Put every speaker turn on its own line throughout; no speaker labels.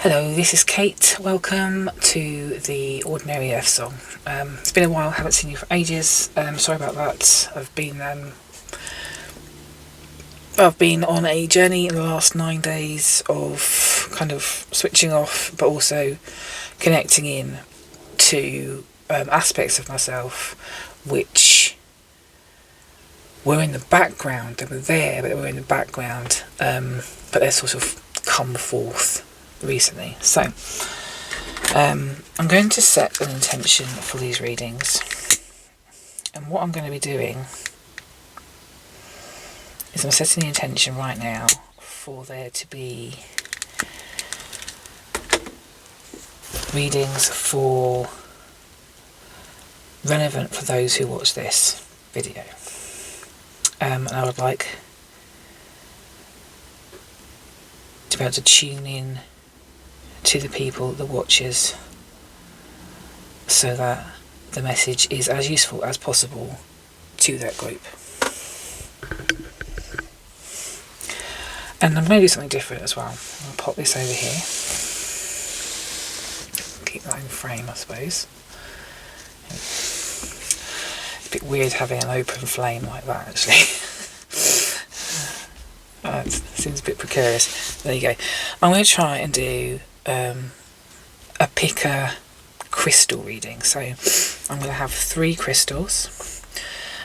Hello, this is Kate. Welcome to the Ordinary Earth Song. It's been a while, haven't seen you for ages. Sorry about that. I've been on a journey in the last 9 days of kind of switching off, but also connecting in to aspects of myself which were in the background. They were there, but they were in the background. But they're sort of come forth recently. So I'm going to set an intention for these readings, and what I'm going to be doing is I'm setting the intention right now for there to be readings for relevant for those who watch this video, and I would like to be able to tune in to the people, the watchers, so that the message is as useful as possible to that group. And I'm going to do something different as well. I'll pop this over here. Keep that in frame, I suppose. It's a bit weird having an open flame like that, actually. It seems a bit precarious. There you go. I'm going to try and do a picker crystal reading. So I'm going to have 3 crystals,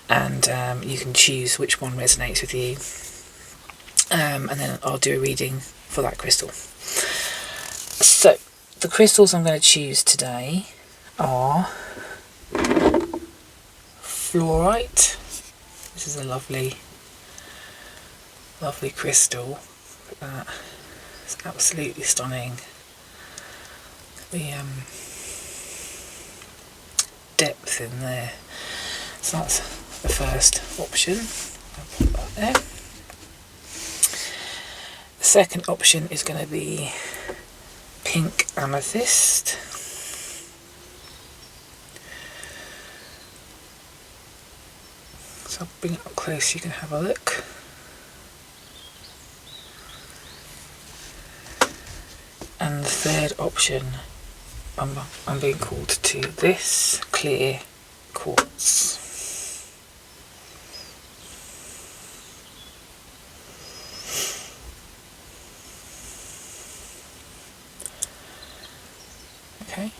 and you can choose which one resonates with you, and then I'll do a reading for that crystal. So the crystals I'm going to choose today are Fluorite. This is a lovely crystal. Look at that. It's absolutely stunning. The depth in there. So that's the first option. I'll put that there. The second option is going to be pink amethyst. So I'll bring it up close so you can have a look. And the third option, I'm being called to this clear quartz. Okay.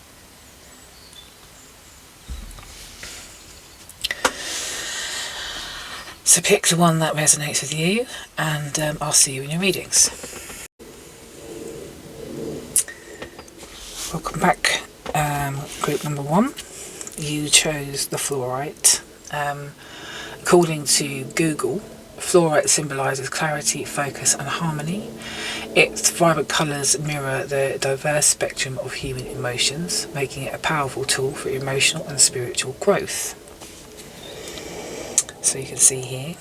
So pick the one that resonates with you, and I'll see you in your readings. Welcome back, group number 1. You chose the fluorite. According to Google, fluorite symbolises clarity, focus and harmony. Its vibrant colours mirror the diverse spectrum of human emotions, making it a powerful tool for emotional and spiritual growth. So you can see here,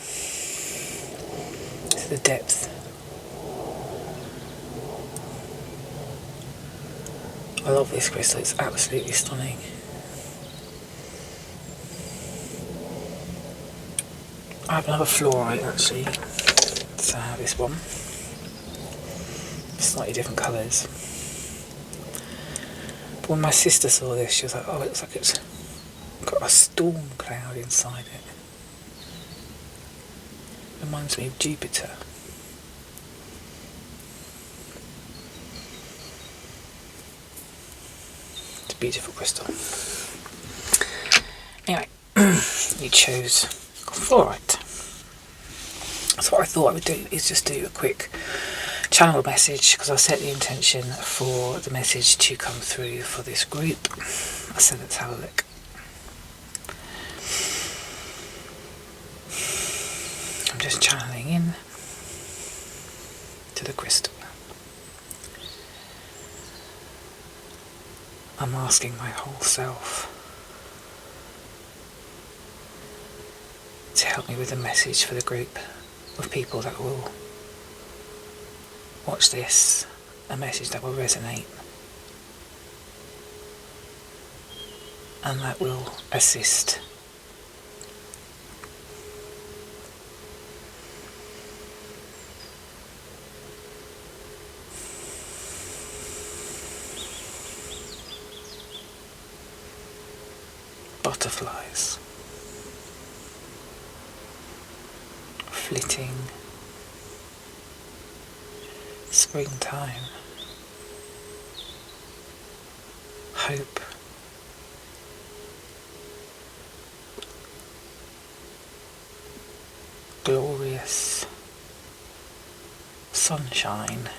the depth. I love this crystal, it's absolutely stunning. I have another fluorite actually, so I have this one. Slightly different colours. But when my sister saw this, she was like, oh, it looks like it's got a storm cloud inside it. Reminds me of Jupiter. It's a beautiful crystal. Anyway, you chose fluorite. So what I thought I would do is just do a quick channel message, because I set the intention for the message to come through for this group. So let's have a look. I'm just channeling in to the crystal. I'm asking my whole self to help me with a message for the group of people that will watch this, a message that will resonate and that will assist. butterflies flitting, springtime, hope, glorious sunshine.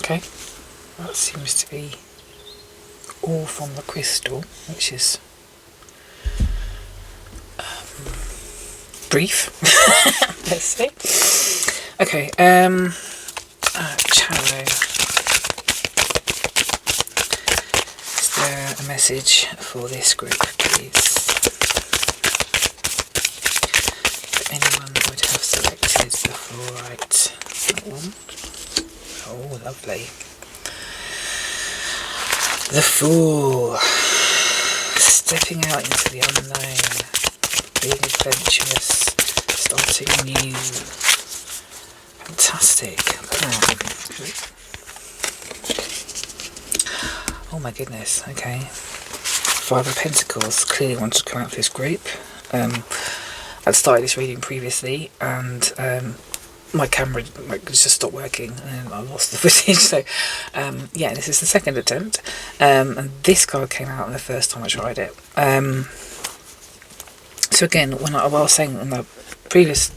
Okay, that seems to be all from the crystal, which is brief. Let's see. Okay, Charo. Is there a message for this group, please? If anyone would have selected the fluorite. That one. Oh, lovely. The Fool. Stepping out into the unknown. Being adventurous. Starting new. Fantastic. Oh my goodness. Okay. Five of Pentacles. Clearly wanted to come out for this group. I'd started this reading previously and my camera just stopped working and I lost the footage, so yeah, this is the second attempt, and this card came out the first time I tried it. So again, what I was saying in the previous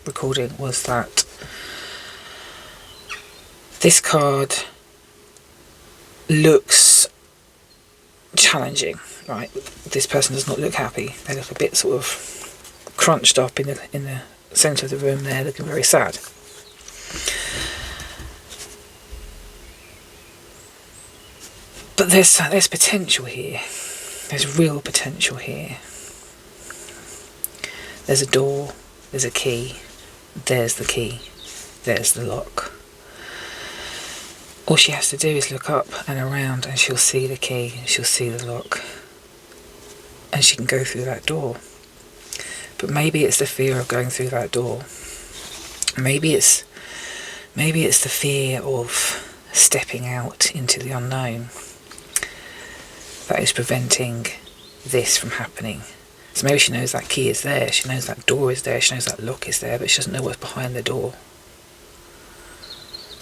recording was that this card looks challenging, right? This person does not look happy. They look a bit sort of crunched up in the centre of the room there, looking very sad. But there's potential here. There's real potential here. There's a door, there's a key, there's the key, there's the lock. All she has to do is look up and around and she'll see the key, she'll see the lock, and she can go through that door. But maybe it's the fear of going through that door. Maybe it's the fear of stepping out into the unknown that is preventing this from happening. So maybe she knows that key is there, she knows that door is there, she knows that lock is there, but she doesn't know what's behind the door.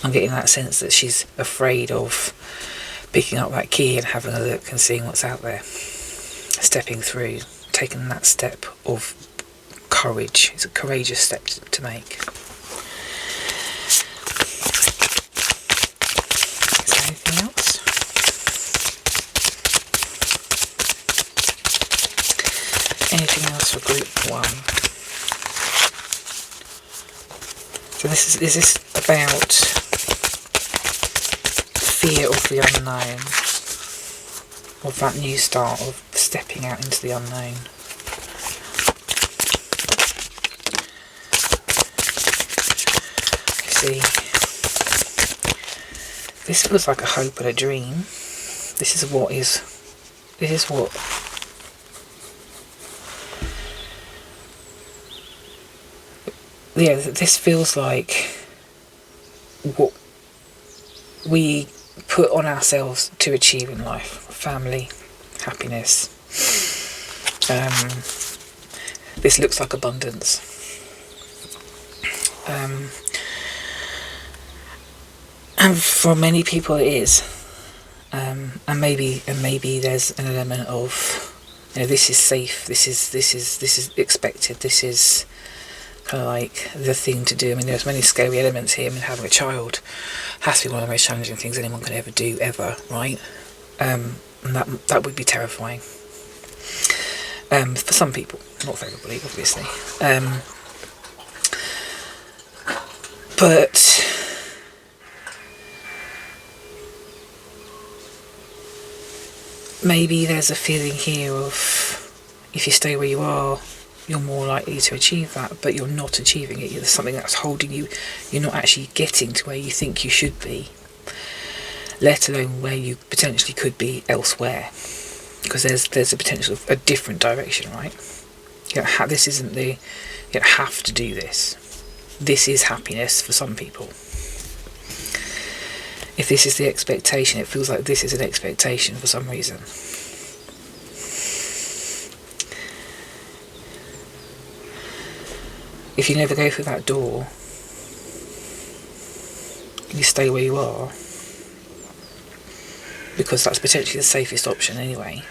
I'm getting that sense that she's afraid of picking up that key and having a look and seeing what's out there. Stepping through, taking that step of courage. It's a courageous step to make. Is there anything else? Anything else for group 1? So is this about fear of the unknown, of that new start, of stepping out into the unknown? See, this feels like a hope and a dream. This is what yeah, this feels like what we put on ourselves to achieve in life. Family, happiness. This looks like abundance. And for many people it is, and maybe there's an element of, you know, this is safe, this is expected, this is kind of like the thing to do. I mean, there's many scary elements here. I mean, having a child has to be one of the most challenging things anyone can ever do, ever, right? And that would be terrifying for some people, not for everybody, obviously. But maybe there's a feeling here of, if you stay where you are, you're more likely to achieve that, but you're not achieving it. There's something that's holding you. You're not actually getting to where you think you should be, let alone where you potentially could be elsewhere, because there's a potential of a different direction, right? This isn't the, you don't have to do this. This is happiness for some people. If this is the expectation, it feels like this is an expectation for some reason. If you never go through that door, you stay where you are, because that's potentially the safest option anyway.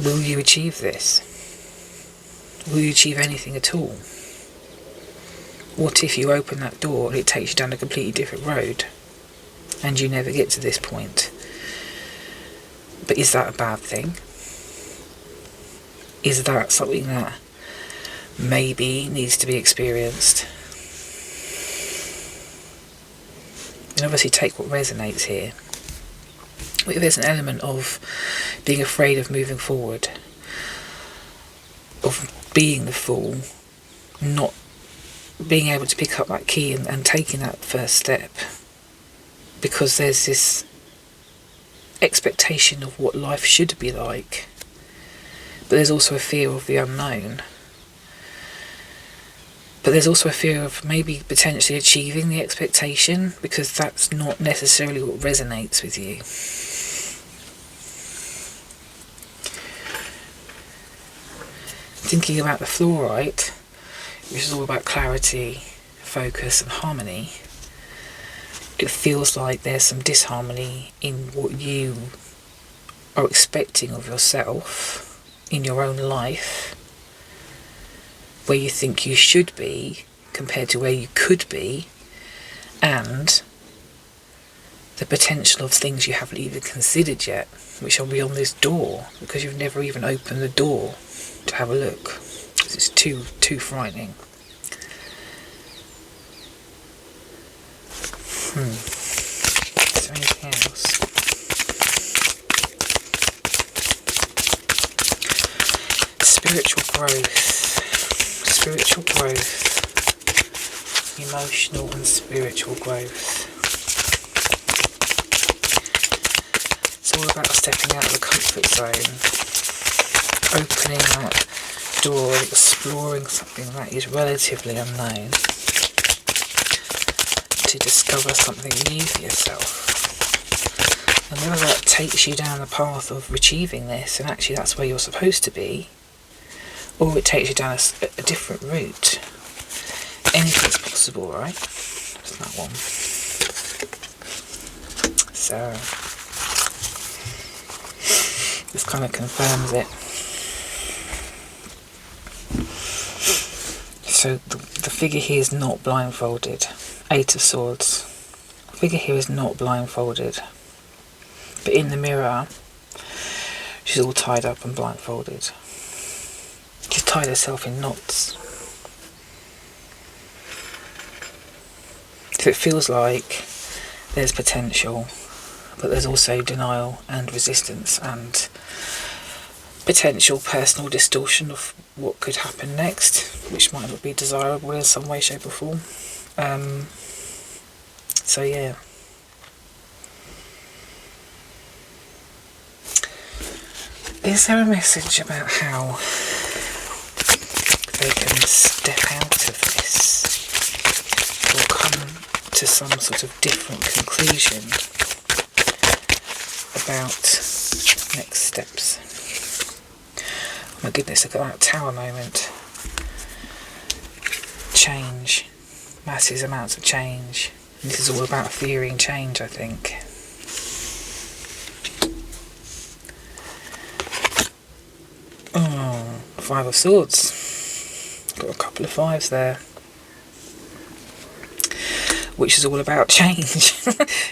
Will you achieve this? Will you achieve anything at all? What if you open that door and it takes you down a completely different road and you never get to this point? But is that a bad thing? Is that something that maybe needs to be experienced? And obviously take what resonates here. If there's an element of being afraid of moving forward, of being the fool, not being able to pick up that key and taking that first step, because there's this expectation of what life should be like, but there's also a fear of the unknown. But there's also a fear of maybe potentially achieving the expectation, because that's not necessarily what resonates with you. Thinking about the fluorite, which is all about clarity, focus and harmony, it feels like there's some disharmony in what you are expecting of yourself in your own life, where you think you should be compared to where you could be, and the potential of things you haven't even considered yet, which are beyond this door, because you've never even opened the door to have a look. It's too frightening. Is there anything else? Spiritual growth, emotional and spiritual growth. It's all about stepping out of the comfort zone, opening that door, exploring something that is relatively unknown, to discover something new for yourself. And whether that takes you down the path of achieving this, and actually that's where you're supposed to be, or it takes you down a different route. Anything's possible, right? That's that one. So this kind of confirms it. So the figure here is not blindfolded. 8 of Swords. The figure here is not blindfolded. But in the mirror, she's all tied up and blindfolded. She's tied herself in knots. So it feels like there's potential, but there's also denial and resistance and potential personal distortion of what could happen next, which might not be desirable in some way, shape or form. So yeah. Is there a message about how they can step out of this, or come to some sort of different conclusion about next steps? Oh my goodness, look at that tower moment. Change. Massive amounts of change. And this is all about fearing change, I think. Oh, 5 of Swords. Got a couple of 5s there. Which is all about change.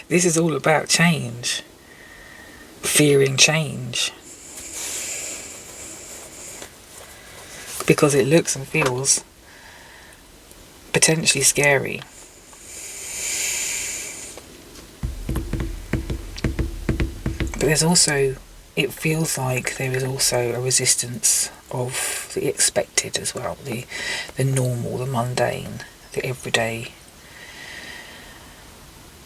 This is all about change. Fearing change. Because it looks and feels potentially scary. But there's also, it feels like there is also a resistance of the expected as well, the normal, the mundane, the everyday.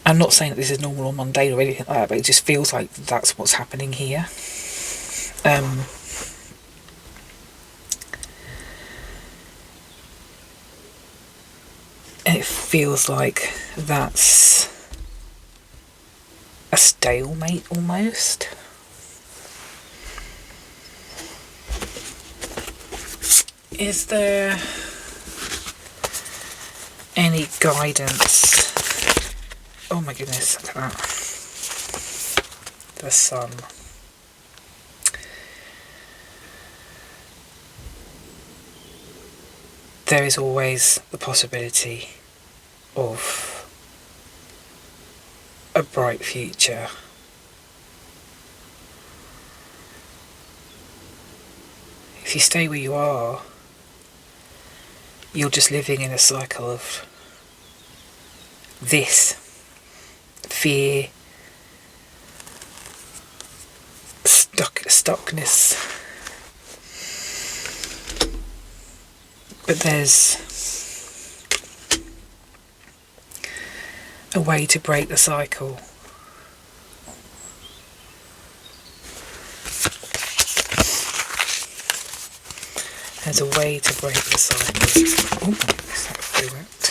I'm not saying that this is normal or mundane or anything like that, but it just feels like that's what's happening here. And it feels like that's a stalemate almost. Is there any guidance? Oh my goodness, look at that. The sun. There is always the possibility of a bright future. If you stay where you are, you're just living in a cycle of this fear, stuckness. But there's a way to break the cycle. There's a way to break the cycle. Oh, is that correct?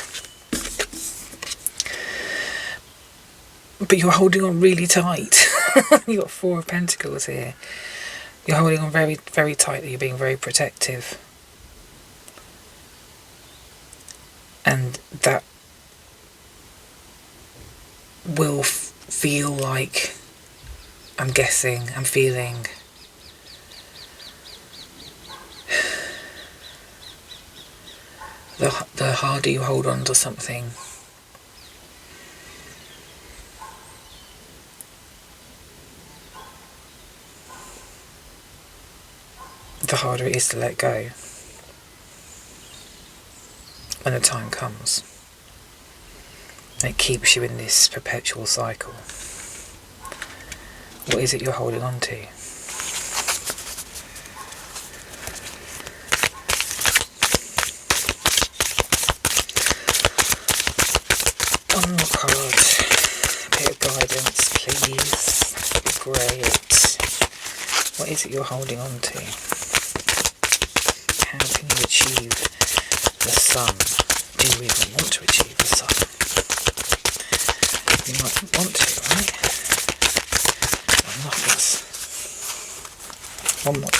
But you're holding on really tight. You've got 4 of Pentacles here. You're holding on very, very tightly. You're being very protective. And that will feel like, I'm guessing, I'm feeling, the harder you hold on to something, the harder it is to let go when the time comes. And it keeps you in this perpetual cycle. What is it you're holding on to? One more card. A bit of guidance, please. Great. What is it you're holding on to? How can you achieve the sun? Do you even want to achieve the sun? You might want to, right? Nothing's. One more.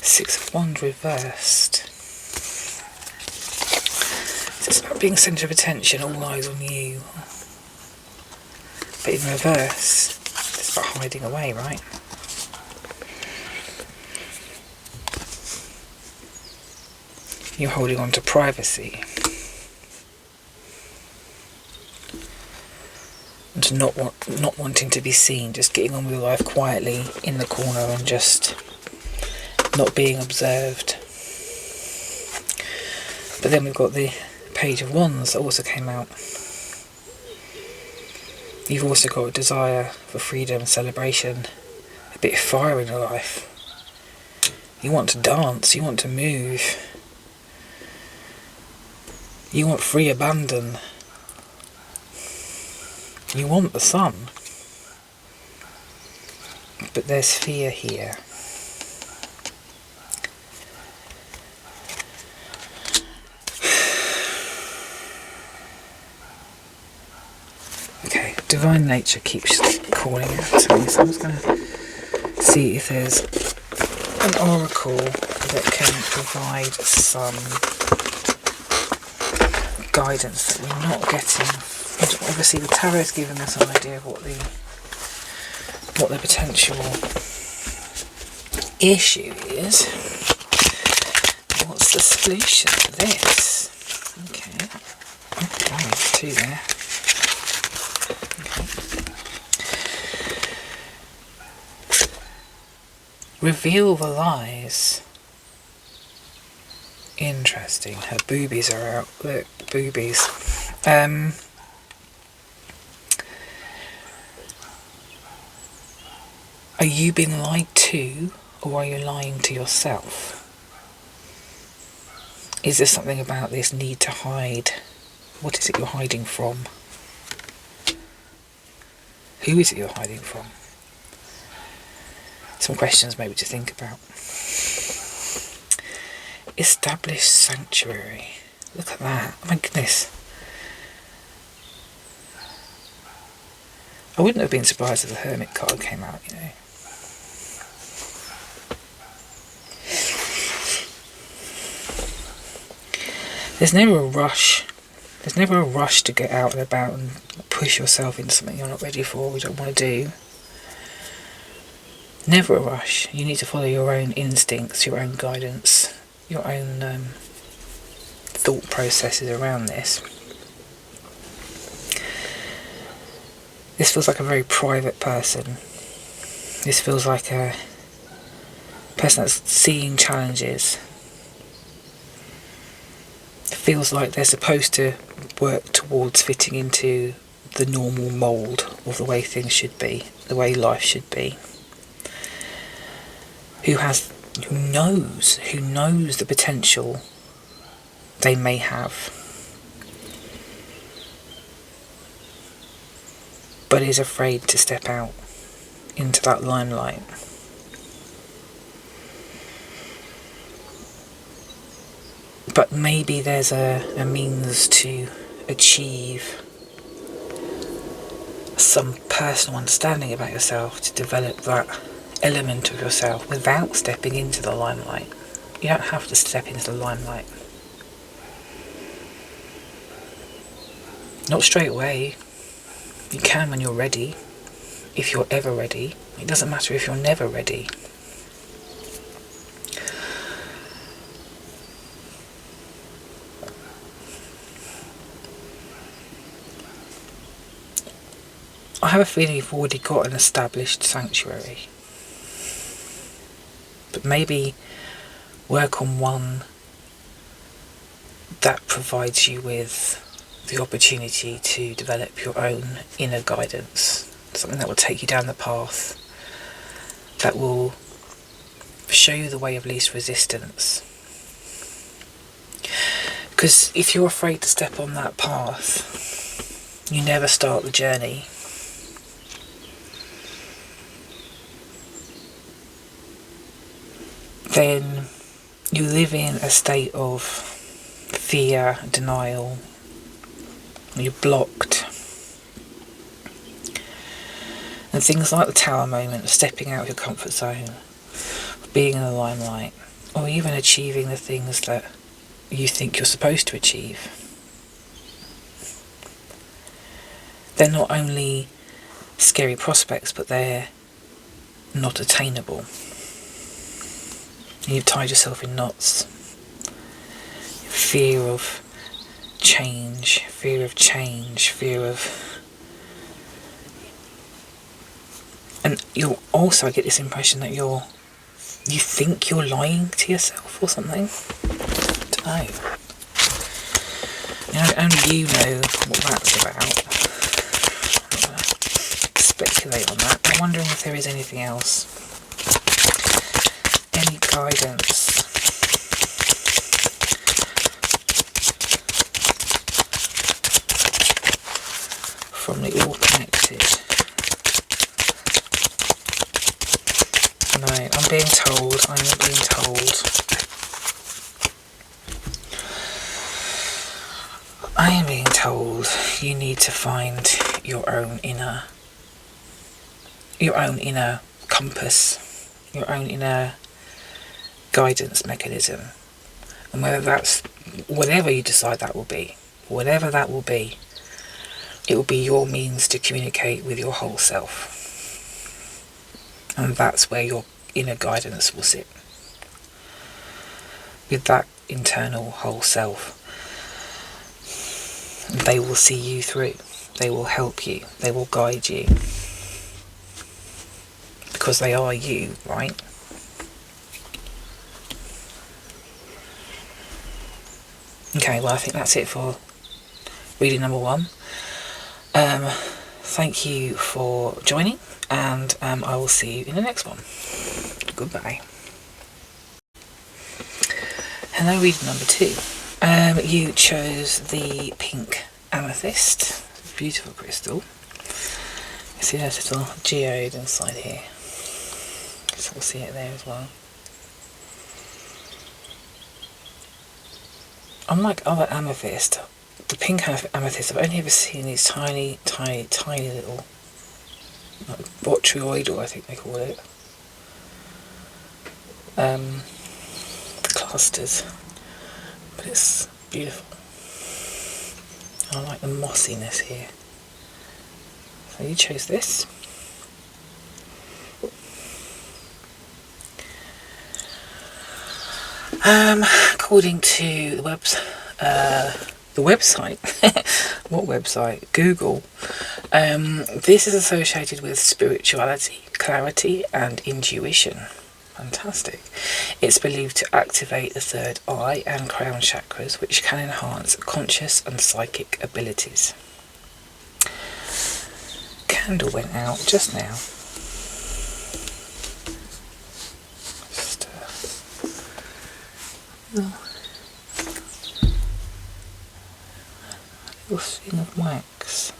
Six of Wands reversed. It's about being centre of attention, all eyes on you. But in reverse, it's about hiding away, right? You're holding on to privacy. And to not wanting to be seen, just getting on with your life quietly in the corner and just not being observed. But then we've got the Page of Wands that also came out. You've also got a desire for freedom, celebration, a bit of fire in your life. You want to dance, you want to move. You want free abandon. You want the sun. But there's fear here. Okay, divine nature keeps calling out to me, so I'm just going to see if there's an oracle that can provide some guidance that we're not getting. Obviously the tarot's given us an idea of what the potential issue is. What's the solution to this? Okay. Oh, there's 2 there. Okay. Reveal the lies. Interesting. Her boobies are out. Look, boobies. Are you being lied to, or are you lying to yourself? Is there something about this need to hide? What is it you're hiding from? Who is it you're hiding from? Some questions maybe to think about. Established sanctuary. Look at that. Oh my goodness. I wouldn't have been surprised if the Hermit card came out, you know. There's never a rush. There's never a rush to get out and about and push yourself into something you're not ready for, or you don't want to do. Never a rush. You need to follow your own instincts, your own guidance, your own thought processes around this. This feels like a very private person. This feels like a person that's seeing challenges. Feels like they're supposed to work towards fitting into the normal mould of the way things should be, the way life should be. Who knows the potential they may have, but is afraid to step out into that limelight. But maybe there's a means to achieve some personal understanding about yourself, to develop that element of yourself without stepping into the limelight. You don't have to step into the limelight. Not straight away. You can when you're ready, if you're ever ready. It doesn't matter if you're never ready. I have a feeling you've already got an established sanctuary. But maybe work on one that provides you with the opportunity to develop your own inner guidance. Something that will take you down the path, that will show you the way of least resistance. Because if you're afraid to step on that path, you never start the journey. Then you live in a state of fear, denial, you're blocked. And things like the tower moment, of stepping out of your comfort zone, of being in the limelight, or even achieving the things that you think you're supposed to achieve, they're not only scary prospects, but they're not attainable. You've tied yourself in knots. Fear of change, fear of... And you'll also get this impression that you think you're lying to yourself or something. I don't know. You know, only you know what that's about. I'm not going to speculate on that. I'm wondering if there is anything else. Any guidance from the all connected. No, I'm being told I am being told you need to find your own inner compass, your own inner guidance mechanism. And whether that's whatever you decide that will be, whatever that will be, it will be your means to communicate with your whole self. And that's where your inner guidance will sit. With that internal whole self. They will see you through. They will help you. They will guide you. Because they are you, right? Okay, well, I think that's it for reading number 1. Thank you for joining, and I will see you in the next one. Goodbye. Hello, reading number 2. You chose the pink amethyst. Beautiful crystal. You see there's a little geode inside here. So we'll see it there as well. Unlike other amethyst, the pink amethyst, I've only ever seen these tiny little, like, botryoidal, I think they call it, clusters. But it's beautiful. I like the mossiness here. So you chose this. According to the website, what website? Google. This is associated with spirituality, clarity, and intuition. Fantastic. It's believed to activate the third eye and crown chakras, which can enhance conscious and psychic abilities. Candle went out just now. Little thing of wax.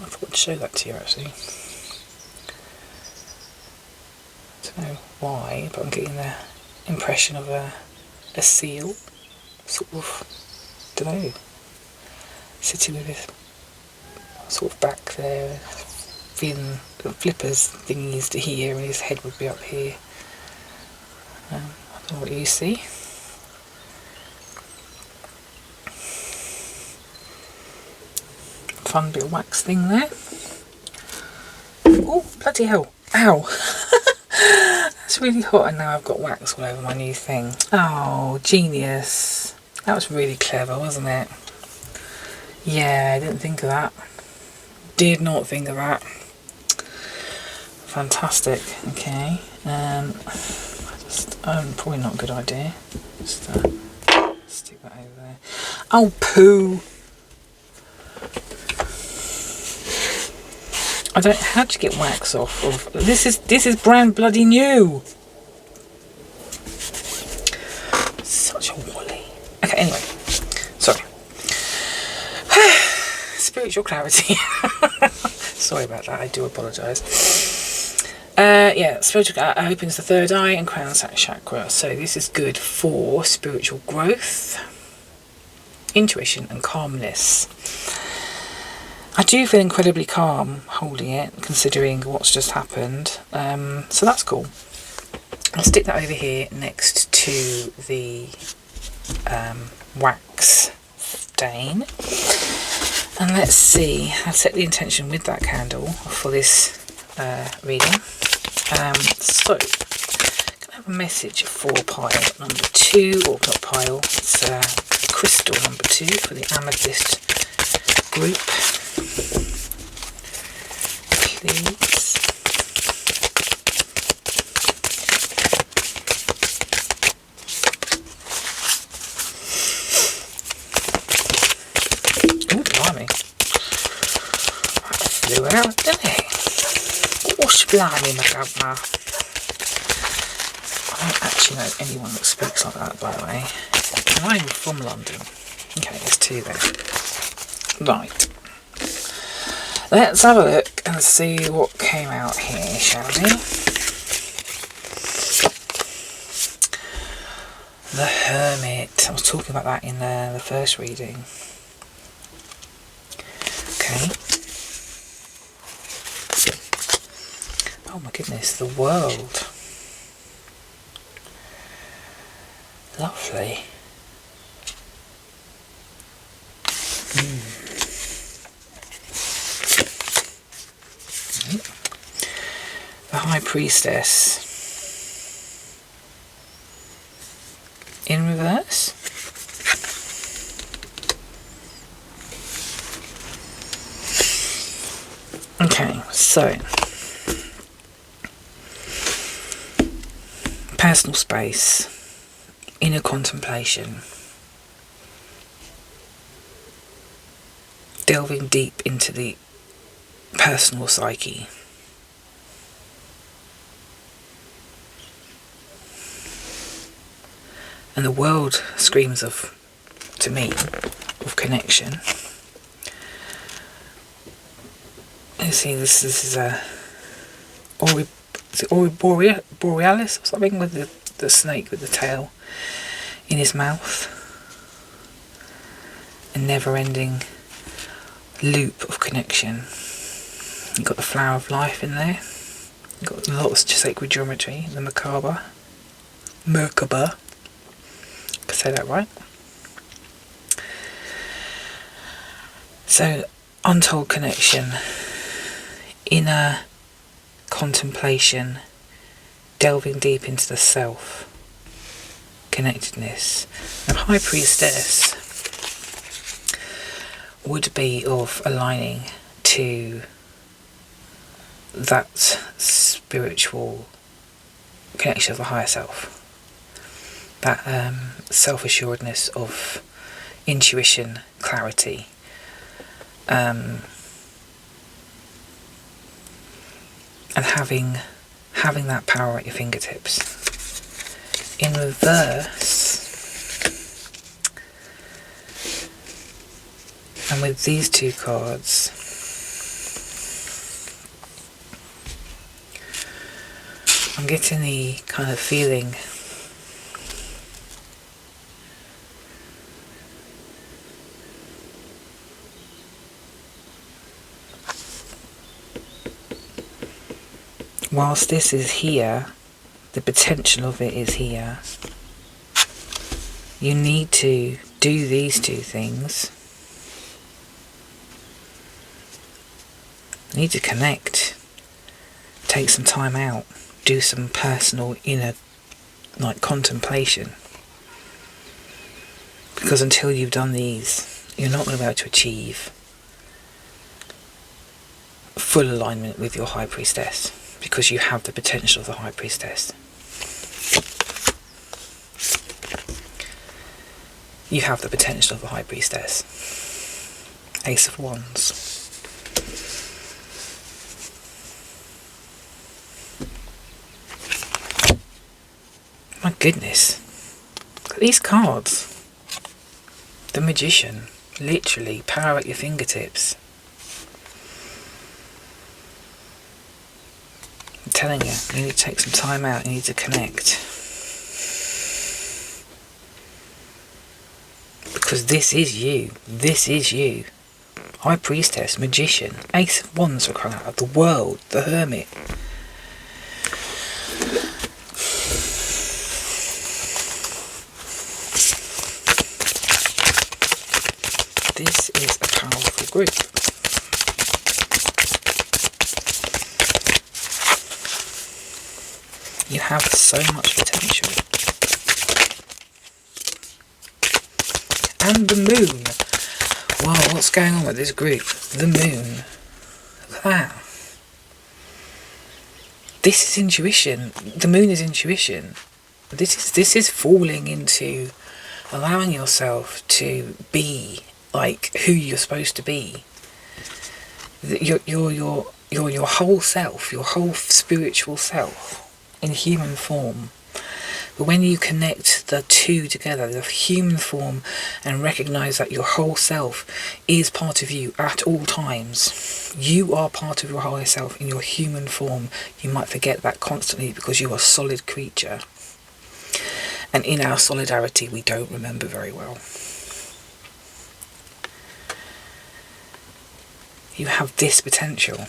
I thought I'd show that to you actually. I don't know why, but I'm getting the impression of a seal, sort of, don't know, sitting with his sort of back there, thin flippers thingies to here, and his head would be up here. I don't know what you see. Fun bit of wax thing there. Oh, bloody hell. Ow. That's really hot, and now I've got wax all over my new thing. Oh, genius. That was really clever, wasn't it? Yeah, I didn't think of that. Did not think of that. Fantastic. Okay. Probably not a good idea. Just stick that over there. Oh, poo. I don't. How'd you get wax off of this? This is brand bloody new. Such a wally. Okay. Anyway, sorry. Spiritual clarity. Sorry about that. I do apologise. Yeah, spiritual opens the third eye and crown chakra. So this is good for spiritual growth, intuition, and calmness. I do feel incredibly calm holding it, considering what's just happened. So that's cool. I'll stick that over here next to the wax stain. And let's see, I'll set the intention with that candle for this reading. So, I'm going to have a message for pile number 2, or not pile, it's crystal number 2 for the amethyst group. Please. Oh, blimey. That flew out, didn't it? Gosh, blimey, my governor. I don't actually know anyone that speaks like that, by the way. And I'm from London. Okay, there's 2 there. Right. Let's have a look and see what came out here, shall we? The Hermit. I was talking about that in the first reading. Okay. Oh my goodness, the world. Lovely. The High Priestess. In reverse. Okay, so personal space. inner contemplation, delving deep into the personal psyche. And the world screams to me, of connection. You see, this is a Borealis or something, with the snake with the tail in his mouth. A never-ending loop of connection. You've got the flower of life in there. You've got lots of sacred geometry, the Merkaba. I can say that right. So, untold connection, inner contemplation, delving deep into the self, connectedness. The High Priestess would be of aligning to that spiritual connection of the higher self, that self-assuredness of intuition, clarity, and having that power at your fingertips. In reverse, and with these two cards, I'm getting the kind of feeling whilst this is here, the potential of it is here. You need to do these two things. You need to connect. Take some time out. Do some personal inner contemplation. Because until you've done these, you're not going to be able to achieve full alignment with your High Priestess. Because you have the potential of the High Priestess. You have the potential of the High Priestess. Ace of Wands. My goodness. Look at these cards. The Magician. Literally, power at your fingertips. I'm telling you, you need to take some time out, you need to connect. Because this is you. This is you. High Priestess, Magician, Ace of Wands for crying out loud, the World, the Hermit. This is a powerful group. You have so much potential. And the Moon. Wow, what's going on with this group? The Moon. Look at that. This is intuition. The Moon is intuition. This is falling into allowing yourself to be like who you're supposed to be. Your whole self, your whole spiritual self in human form. But when you connect the two together, the human form, and recognise that your whole self is part of you at all times. You are part of your higher self in your human form. You might forget that constantly because you are a solid creature. And in our solidarity, we don't remember very well. You have this potential.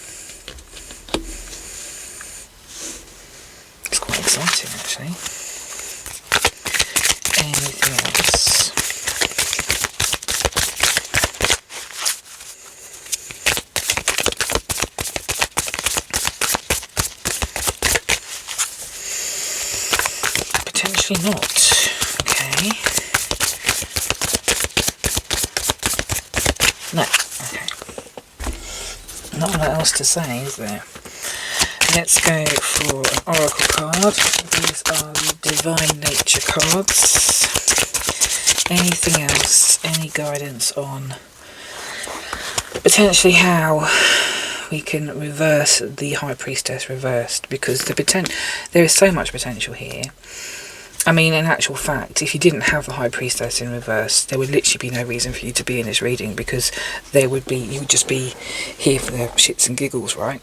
It's quite exciting, actually. Anything else? Potentially not. Okay. No. Okay. Not a lot else to say, is there? let's go for an oracle card. These are the Divine Nature cards. Anything else? Any guidance on potentially how we can reverse the High Priestess reversed? Because there is so much potential here. I mean, in actual fact, if you didn't have the High Priestess in reverse, there would literally be no reason for you to be in this reading, because you would just be here for the shits and giggles, right?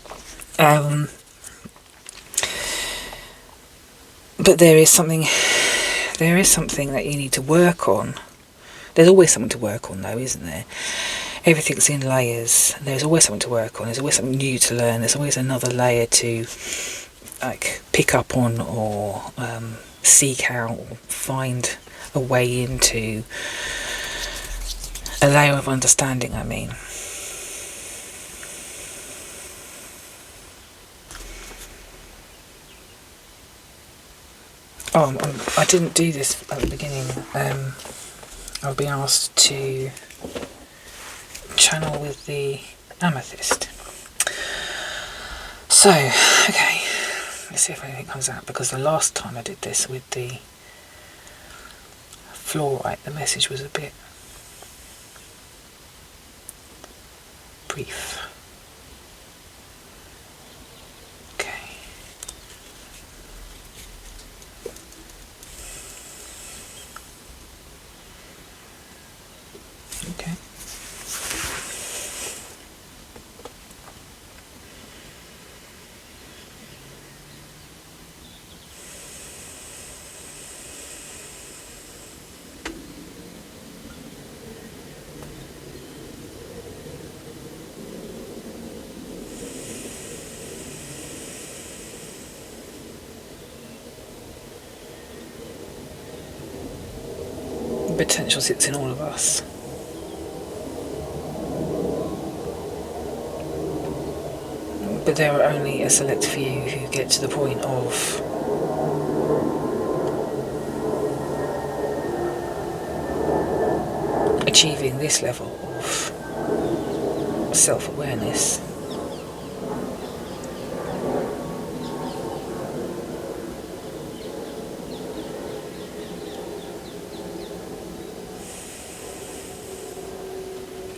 But there is something that you need to work on. There's always something to work on, though, isn't there? Everything's in layers. There's always something to work on. There's always something new to learn. There's always another layer to pick up on, or seek out, or find a way into a layer of understanding, I mean. I didn't do this at the beginning. I've been asked to channel with the Amethyst. So, okay, let's see if anything comes out, because the last time I did this with the Fluorite, the message was a bit brief. Okay. Potential sits in all of us. But there are only a select few who get to the point of achieving this level of self-awareness.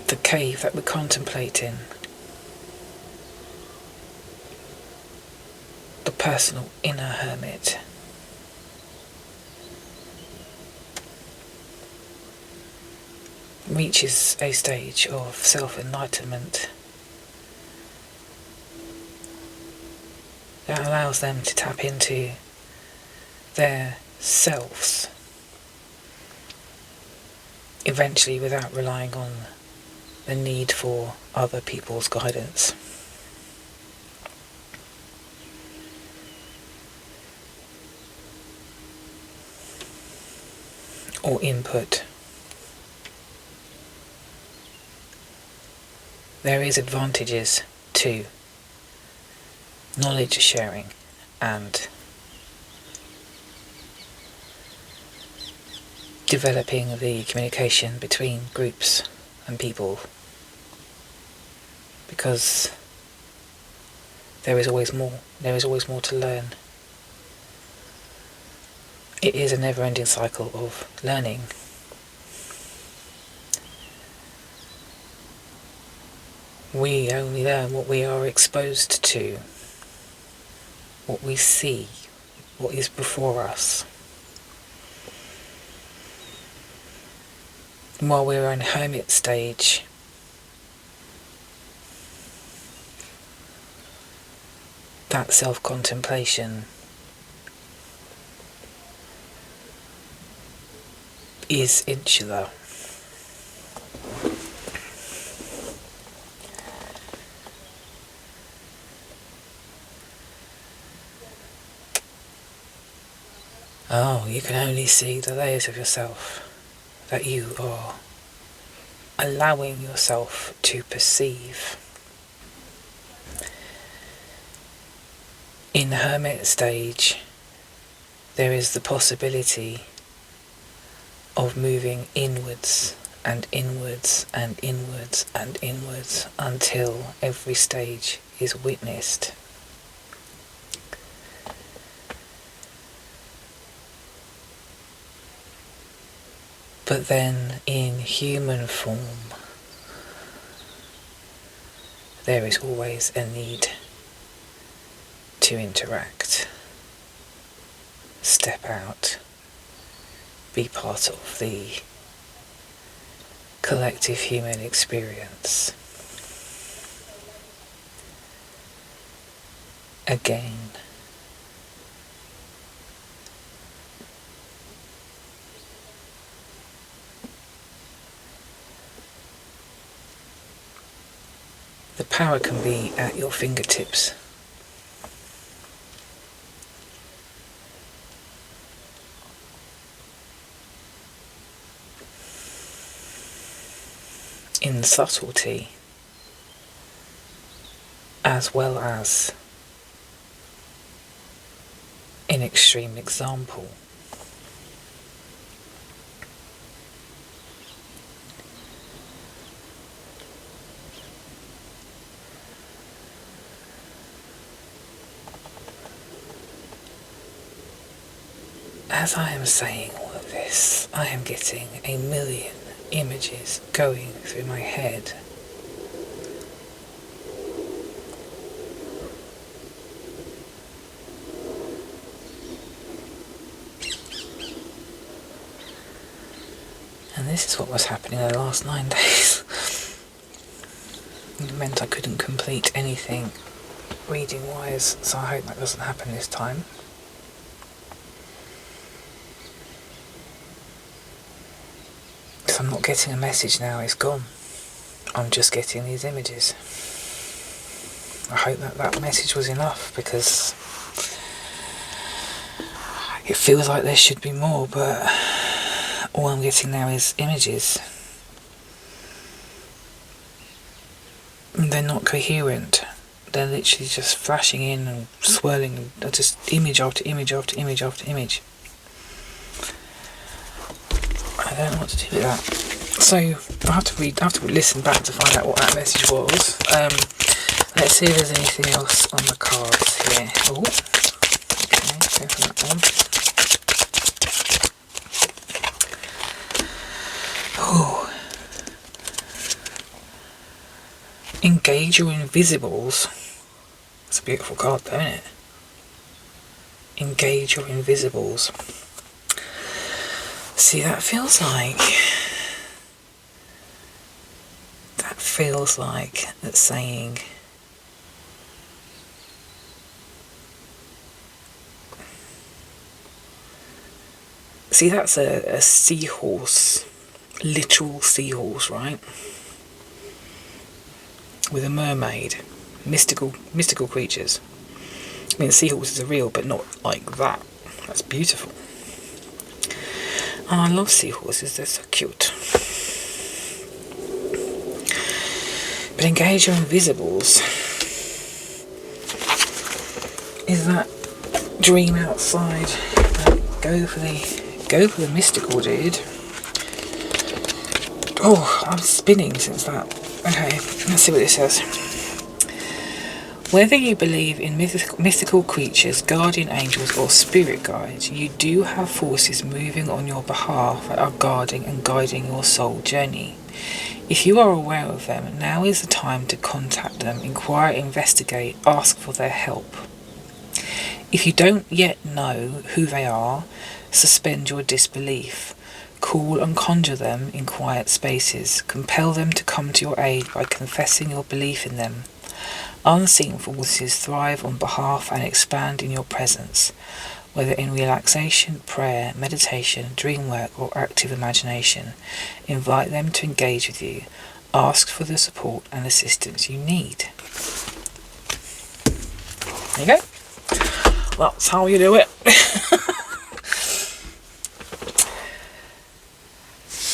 The cave that we're contemplating, the personal inner hermit, reaches a stage of self-enlightenment that allows them to tap into their selves, eventually without relying on the need for other people's guidance. Or input. There is advantages to knowledge sharing and developing the communication between groups and people, because there is always more. There is always more to learn. It is a never-ending cycle of learning. We only learn what we are exposed to, what we see, what is before us. And while we're in hermit stage, that self-contemplation is insular. Oh, you can only see the layers of yourself that you are allowing yourself to perceive. In the hermit stage, there is the possibility of moving inwards and inwards and inwards and inwards until every stage is witnessed. But then in human form, there is always a need to interact, step out, be part of the collective human experience. Again. The power can be at your fingertips. In subtlety, as well as in extreme example. As I am saying all of this, I am getting a million images going through my head. And this is what was happening in the last 9 days. It meant I couldn't complete anything reading wise, so I hope that doesn't happen this time. I'm not getting a message now, it's gone. I'm just getting these images. I hope that message was enough, because it feels like there should be more, but all I'm getting now is images. And they're not coherent. They're literally just flashing in and swirling, and just image after image after image after image. I don't know what to do with that. So I have to listen back to find out what that message was. Let's see if there's anything else on the cards here. Oh, okay, go for that one. Oh, engage your invisibles. That's a beautiful card, though, isn't it? Engage your invisibles. See, that feels like that's saying see, that's a seahorse, literal seahorse, right? With a mermaid, mystical creatures. I mean, seahorses are real, but not like that. That's beautiful. Oh, I love seahorses, they're so cute. But engage your invisibles is that dream outside. Go for the mystical, dude. Oh, I'm spinning since that. Okay, let's see what this says. Whether you believe in mystical creatures, guardian angels or spirit guides, you do have forces moving on your behalf that are guarding and guiding your soul journey. If you are aware of them, now is the time to contact them, inquire, investigate, ask for their help. If you don't yet know who they are, suspend your disbelief. Call and conjure them in quiet spaces. Compel them to come to your aid by confessing your belief in them. Unseen forces thrive on behalf and expand in your presence, whether in relaxation, prayer, meditation, dream work, or active imagination. Invite them to engage with you. Ask for the support and assistance you need. There you go. That's how you do it.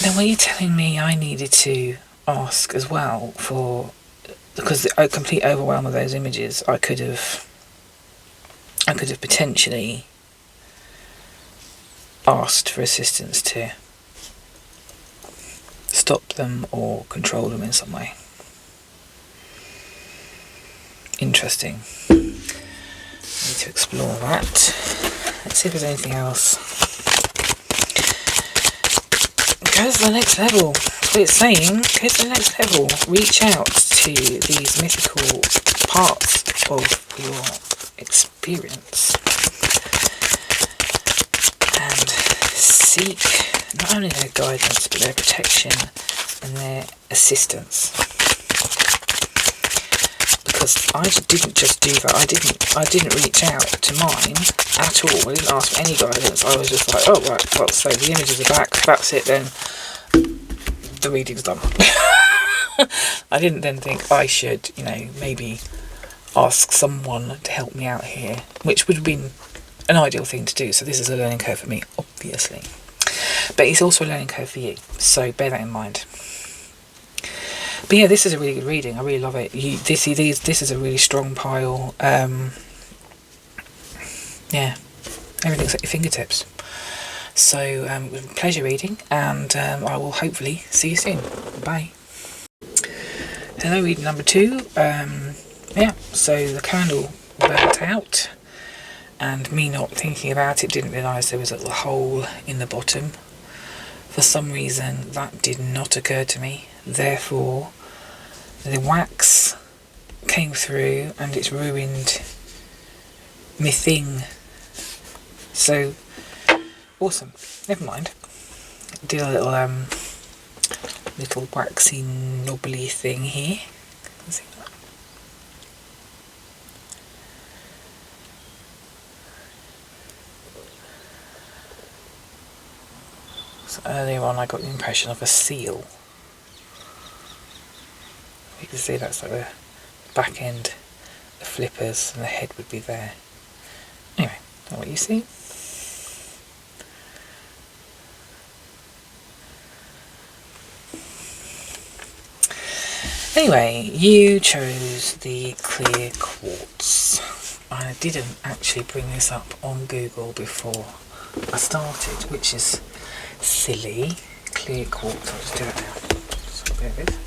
Then were you telling me I needed to ask as well for, because the complete overwhelm of those images, I could have potentially asked for assistance to stop them or control them in some way. Interesting. Need to explore that. Let's see if there's anything else Go to the next level. That's what it's saying. Go to the next level. Reach out to these mythical parts of your experience and seek not only their guidance but their protection and their assistance. Because I didn't just do that. I didn't reach out to mine at all. I didn't ask for any guidance. I was just like, oh right, well, so the images are back. That's it then. The reading's done. I didn't then think I should, maybe ask someone to help me out here, which would have been an ideal thing to do. So this is a learning curve for me, obviously. But it's also a learning curve for you. So bear that in mind. But yeah, this is a really good reading. I really love it. This is a really strong pile. Yeah, everything's at your fingertips. So it was a pleasure reading, and I will hopefully see you soon. Bye. Hello, reading number 2. Yeah, so the candle burnt out, and me not thinking about it, didn't realise there was a little hole in the bottom. For some reason, that did not occur to me. Therefore, the wax came through and it's ruined my thing. So, awesome. Never mind. Did a little waxy knobbly thing here. See that? So earlier on I got the impression of a seal. You can see that's like the back end, the flippers, and the head would be there. Anyway, that's what you see. Anyway, you chose the clear quartz. I didn't actually bring this up on Google before I started, which is silly. Clear quartz, I'll just do it now. So bear with.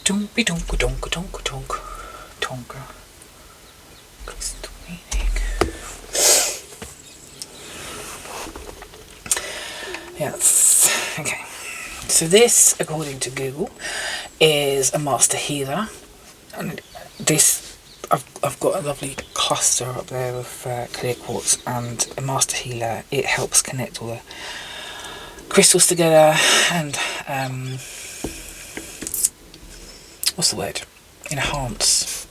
Dumpy donka donka donka donka tonka. Crystal meaning. Yes. Okay. So this, according to Google, is a master healer, and this I've got a lovely cluster up there of clear quartz, and a master healer. It helps connect all the crystals together and what's the word? Enhance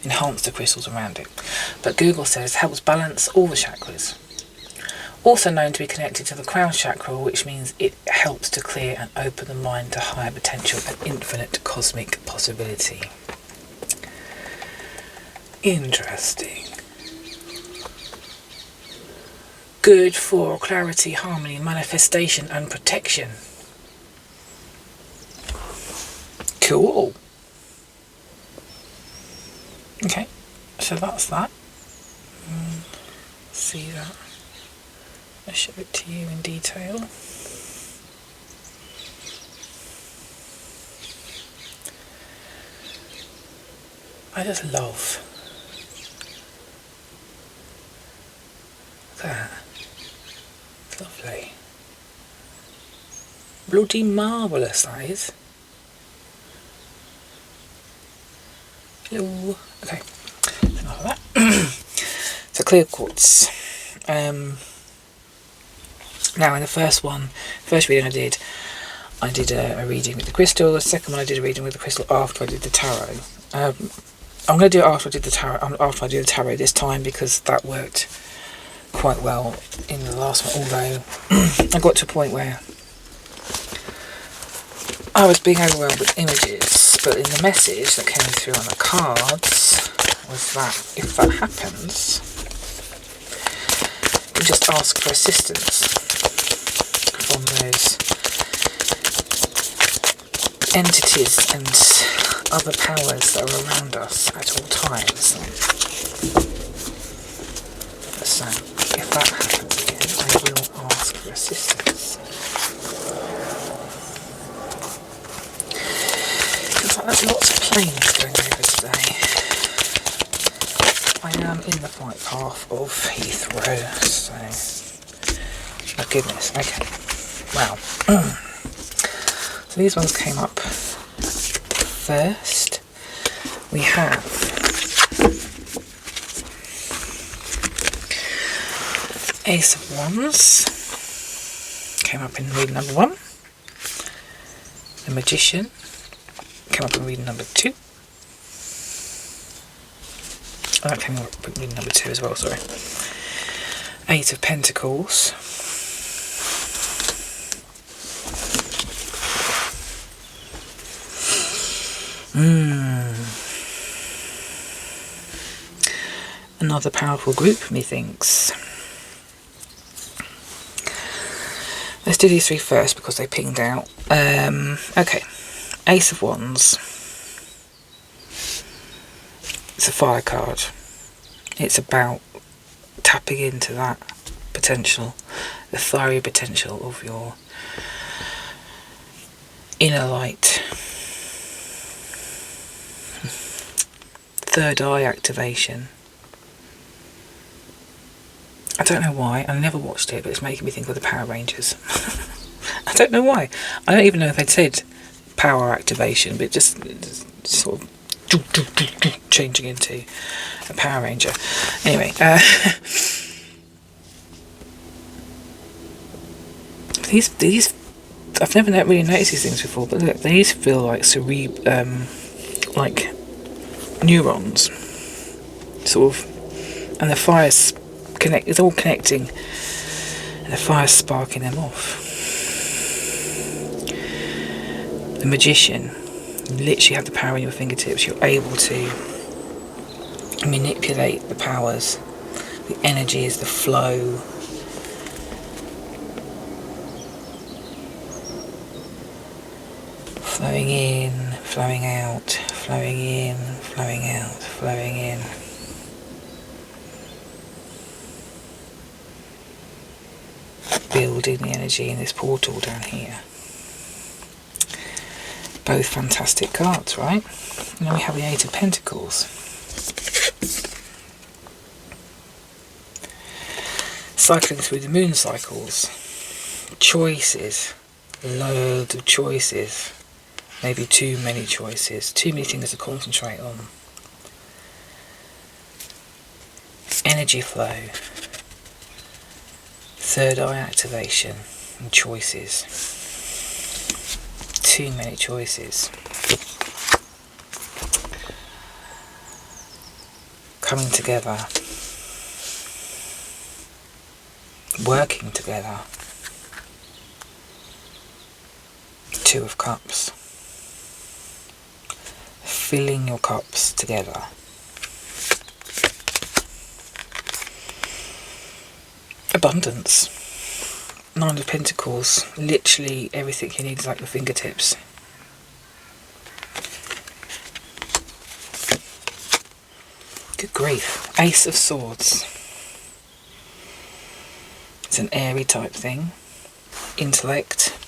the crystals around it. But Google says helps balance all the chakras. Also known to be connected to the crown chakra, which means it helps to clear and open the mind to higher potential and infinite cosmic possibility. Interesting. Good for clarity, harmony, manifestation and protection. Cool. Okay, so that's that. See that. I'll show it to you in detail. I just love that. It's lovely. Bloody marvellous, that is. Hello. Okay, enough of that. So clear quartz. Now in the first reading I did a reading with the crystal. The second one I did a reading with the crystal after I did the tarot. I'm going to do it after I did the tarot. After I do the tarot this time, because that worked quite well in the last one. Although I got to a point where I was being overwhelmed with images, but in the message that came through on the cards was that if that happens, you just ask for assistance from those entities and other powers that are around us at all times. So if that happens again, I will ask for assistance. Looks like there's lots of planes going over today. I am in the flight path of Heathrow. So, oh goodness, okay. Wow. So these ones came up first. We have Ace of Wands, came up in reading number 1. The Magician, came up in reading number 2. Oh, that came up in reading number 2 as well, sorry. 8 of Pentacles. Another powerful group, methinks. Let's do these 3 first because they pinged out. Okay, Ace of Wands. It's a fire card. It's about tapping into that potential, the fiery potential of your inner light. Third eye activation. I don't know why. I never watched it, but it's making me think of the Power Rangers. I don't know why. I don't even know if they'd said power activation, but it just sort of changing into a Power Ranger. Anyway, these I've never really noticed these things before, but look, these feel like like neurons, sort of, and the fire's it's all connecting, and the fire's sparking them off. The Magician, you literally have the power in your fingertips. You're able to manipulate the powers, the energies, the flow. Flowing in, flowing out, flowing in, flowing out, flowing in. Building the energy in this portal down here. Both fantastic cards, right? And then we have the 8 of Pentacles. Cycling through the moon cycles. Choices. Loads of choices. Maybe too many choices. Too many things to concentrate on. Energy flow. Third eye activation. And choices. Too many choices. Coming together. Working together. 2 of Cups. Filling your cups together. Abundance. 9 of Pentacles. Literally everything you need is at your fingertips. Good grief. Ace of Swords. It's an airy type thing. Intellect.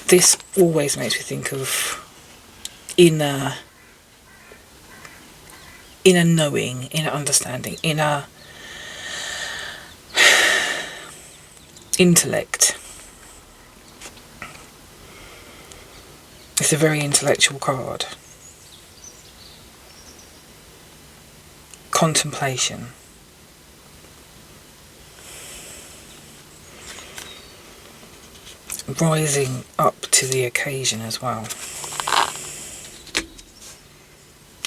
This always makes me think of inner knowing, inner understanding, inner intellect. It's a very intellectual card. Contemplation. Rising up to the occasion as well.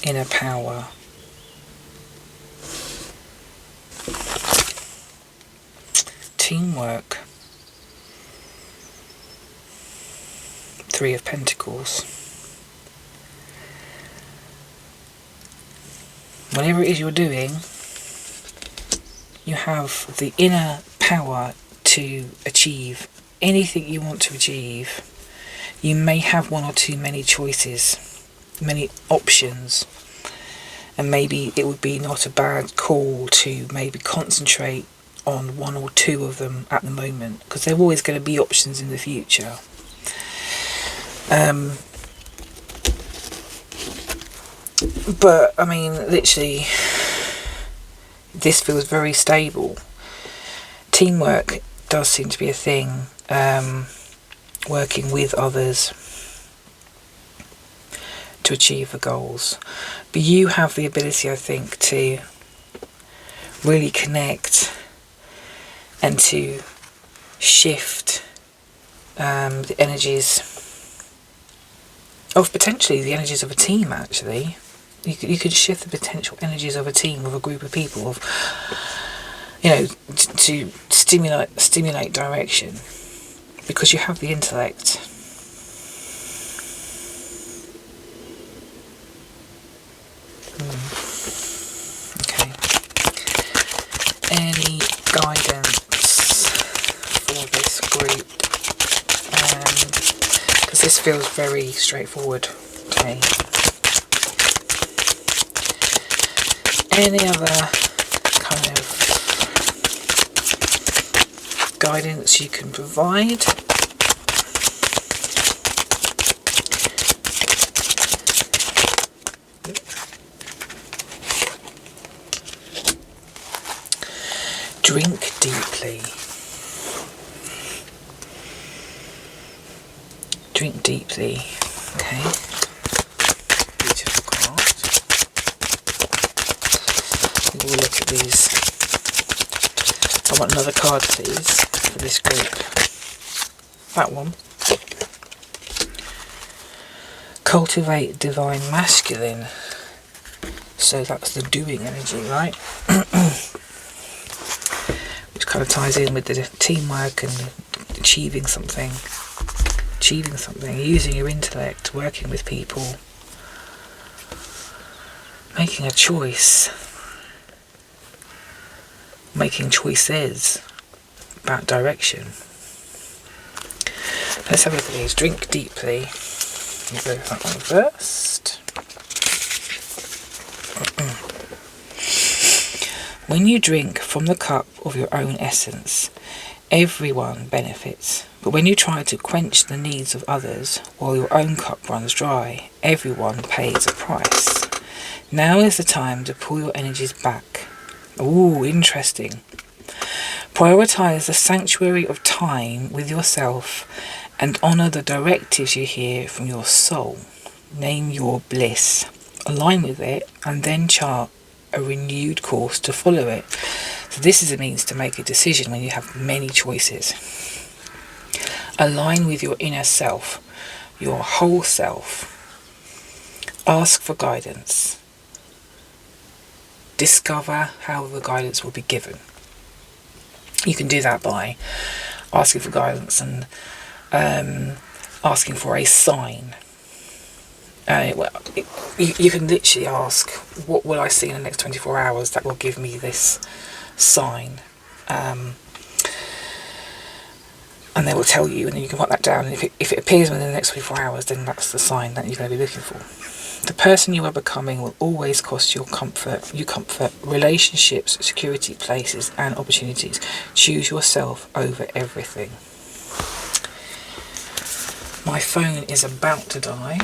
Inner power. Teamwork. 3 of Pentacles. Whatever it is you're doing, you have the inner power to achieve anything you want to achieve. You may have 1 or 2 many choices, many options, and maybe it would be not a bad call to maybe concentrate on 1 or 2 of them at the moment, because there are always going to be options in the future. But I mean, literally, this feels very stable. Teamwork does seem to be a thing. Working with others to achieve the goals. But you have the ability, I think, to really connect and to shift the energies of potentially the energies of a team. Actually, you could shift the potential energies of a team, of a group of people, of to stimulate direction, because you have the intellect. Okay. Any guidance for this group? Because this feels very straightforward. Okay. Any other kind of guidance you can provide? Drink deeply. Drink deeply. Okay. Beautiful card. We'll look at these. I want another card, please, for this group. That one. Cultivate divine masculine. So that's the doing energy, right? Which kind of ties in with the teamwork and achieving something, using your intellect, working with people, making a choice, making choices about direction. Let's have a look at these. Drink deeply. We'll go with that one first. When you drink from the cup of your own essence, everyone benefits. But when you try to quench the needs of others while your own cup runs dry, everyone pays a price. Now is the time to pull your energies back. Ooh, interesting. Prioritize the sanctuary of time with yourself and honor the directives you hear from your soul. Name your bliss. Align with it and then chart a renewed course to follow it. So this is a means to make a decision when you have many choices. Align with your inner self, your whole self. Ask for guidance. Discover how the guidance will be given. You can do that by asking for guidance and asking for a sign. You can literally ask, what will I see in the next 24 hours that will give me this sign? And they will tell you, and then you can write that down. And if it appears within the next 24 hours, then that's the sign that you're going to be looking for. The person you are becoming will always cost you comfort, relationships, security, places, and opportunities. Choose yourself over everything. My phone is about to die,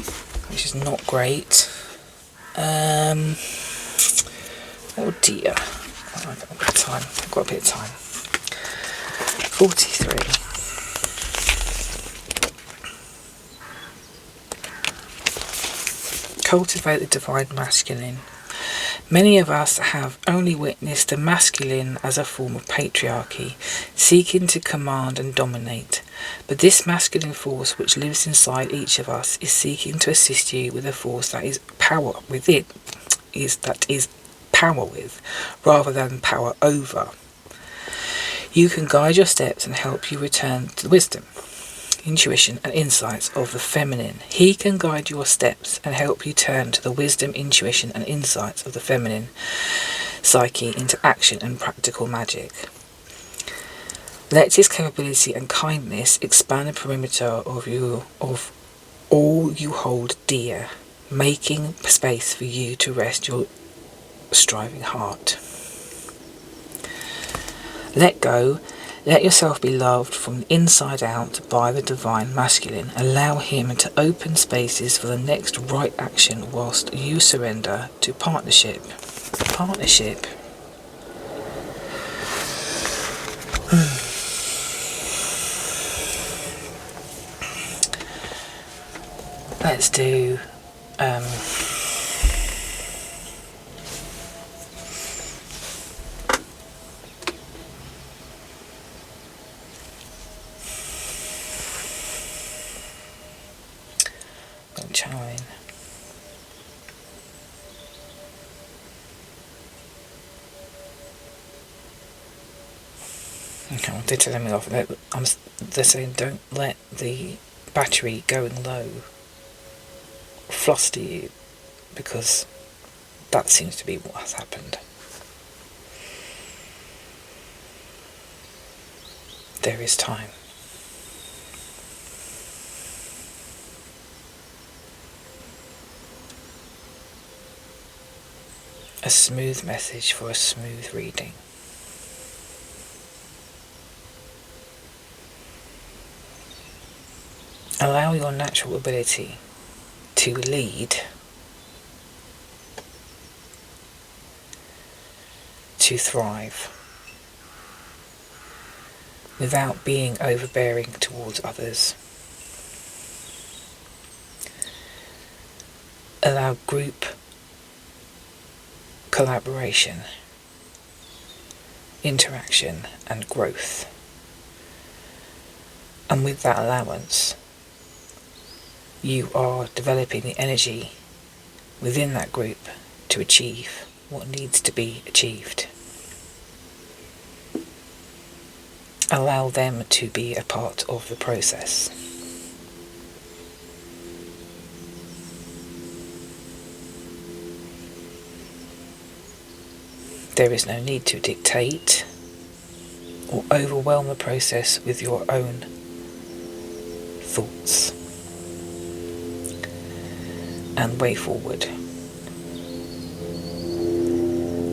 which is not great. Oh dear. I've got a bit of time. 43. Cultivate the divine masculine. Many of us have only witnessed the masculine as a form of patriarchy, seeking to command and dominate. But this masculine force which lives inside each of us is seeking to assist you with a force that is power within, that is power with, rather than power over. You can guide your steps and help you return to the wisdom, intuition and insights of the feminine. He can guide your steps and help you turn to the wisdom, intuition and insights of the feminine psyche into action and practical magic. Let his capability and kindness expand the perimeter of all you hold dear, making space for you to rest your striving heart. Let go, Let yourself be loved from the inside out by the divine masculine. Allow him to open spaces for the next right action whilst you surrender to partnership. Partnership. Let's do channeling. Okay, they're telling me off. They're saying don't let the battery going low fluster you, because that seems to be what has happened. There is time. A smooth message for a smooth reading. Allow your natural ability to lead, to thrive, without being overbearing towards others. Allow group collaboration, interaction and growth. And with that allowance, you are developing the energy within that group to achieve what needs to be achieved. Allow them to be a part of the process. There is no need to dictate or overwhelm the process with your own thoughts and way forward.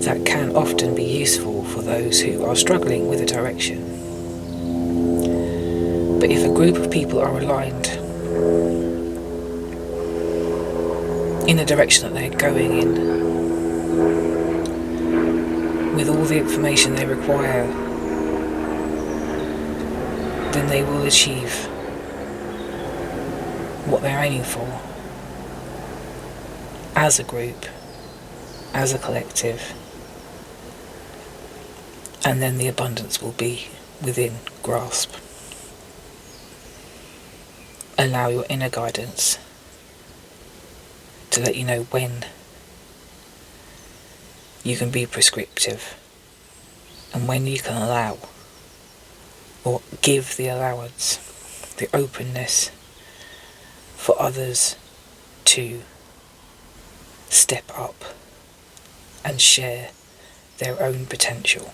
That can often be useful for those who are struggling with a direction. But if a group of people are aligned in the direction that they're going in, with all the information they require, then they will achieve what they're aiming for as a group, as a collective, and then the abundance will be within grasp. Allow your inner guidance to let you know when you can be prescriptive and when you can allow or give the allowance, the openness for others to step up and share their own potential.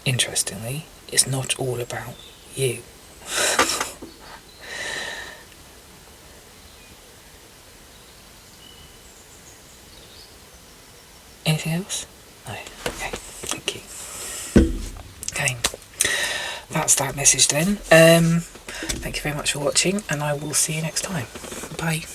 Interestingly, it's not all about you. Anything else? No. Okay, thank you. Okay, that's that message then. Thank you very much for watching, and I will see you next time. Bye.